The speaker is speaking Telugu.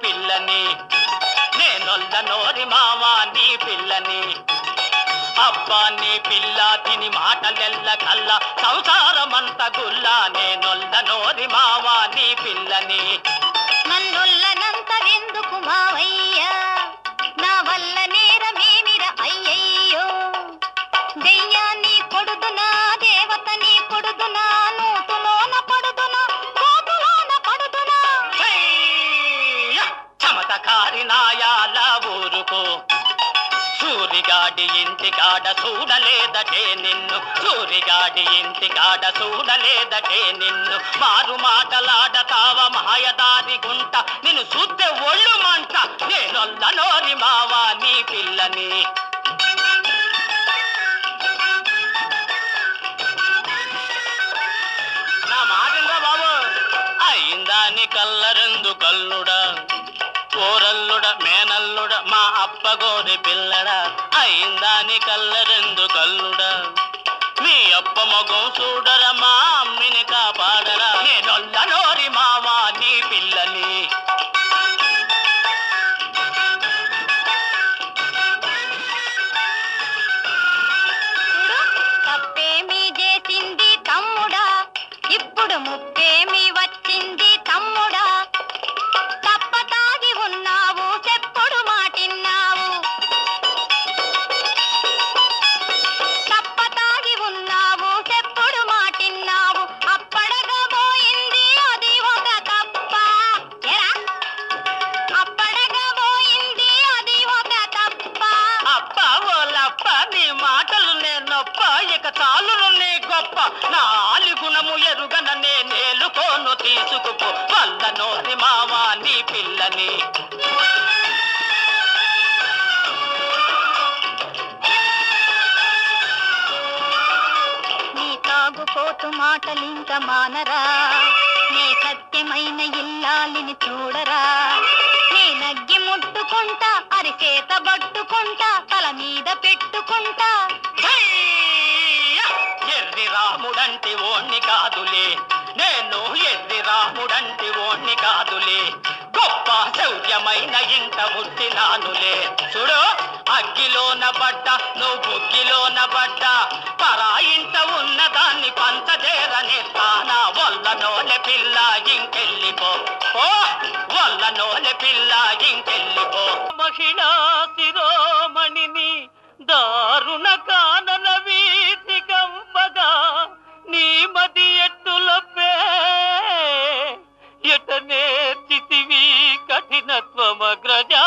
పిల్లని నేనొల్ల నోరి మావా నీ పిల్లని అబ్బా నీ పిల్ల తిని మాటలెల్ల కల్ల సంసారమంత గుల్ల నేనొల్ల నోరి మావా నీ పిల్లని నన్నొల్లనంత ఎందుకు మావయ్యా నా వల్ల నేరమేమిర అయ్యయ్యో దెయ్యాన్ని కొడుదునా దేవతని కొడుదునా నూతులోన పడుదునా కోతులోన పడుదునా చమతకారి నాయాల ఊరుకో సూరిగాడి ఇంటికాడ చూడలేదటే నిన్ను సూరిగాడి ఇంటికాడ చూడలేదటే నిన్ను మారు మాటలాడతావ మాయదారి గుంట నిన్ను చూస్తే ఒళ్ళు మంట నేనొల్ల నోరి మావా నీ పిల్లని నా మాటిందా బాబు అయిందాని కల్లరెందు కల్లుడా కోరల్లుడ మేనల్లుడ మా అప్పగోరి పిల్లడా అయిందాని కల్లరెందు కల్లుడా మీ అప్ప మగం చూడరా మా అమ్మిని కాపాడరా నేనొల్ల నోరి మావా నీ పిల్లని తప్పేమి చేసింది తమ్ముడా ఇప్పుడు ముప్పేమి వచ్చింది తమ్ముడా ఉన్నావు చెప్పుడు మాటిన్నావు తప్పతాగి ఉన్నావు చెప్పుడు మాటిన్నావు అప్పడగా పోయింది అది ఒక తప్ప అప్పడగా పోయింది అది ఒక తప్ప అప్ప ఓలప్ప నీ మాటలు నేనొప్ప ఇక చాలును నీ గొప్ప నా ఆలిగుణము ఎరుగన నేనేలుకోను తీసుకుపో వల్ల నోరి మావా నీ పిల్లని నీ తాగుపోతు మాటలింక మానరా నీ సత్యమైన ఇల్లాలిని చూడరా నీ నగ్గి ముట్టుకుంటా అరిచేత పట్టుకుంటా తల మీద పెట్టుకుంటా ఎర్రి రాముడంటి ఓణ్ణి కాదులే నేను ఎర్రి రాముడంటి ఓణ్ణి కాదులే గొప్ప శౌర్యమైన ఇంట పుట్టినానులే చూడు అగ్గిలోన పడ్డ నువ్వు బుగ్గిలోన పడ్డ పరా ఇంట ఉన్నదాన్ని పంచదేరనే తానా వల్ల నోలె పిల్ల ఇంకెళ్ళిపో ఓ వల్ల నోలె పిల్ల ఇంకెళ్ళిపో మహిళా శిరోమణిని దారుణ కానన వీధి కంపగా నీ మది ఎట్టులపే ఎటనే చితివి కఠినత్వమగ్రజా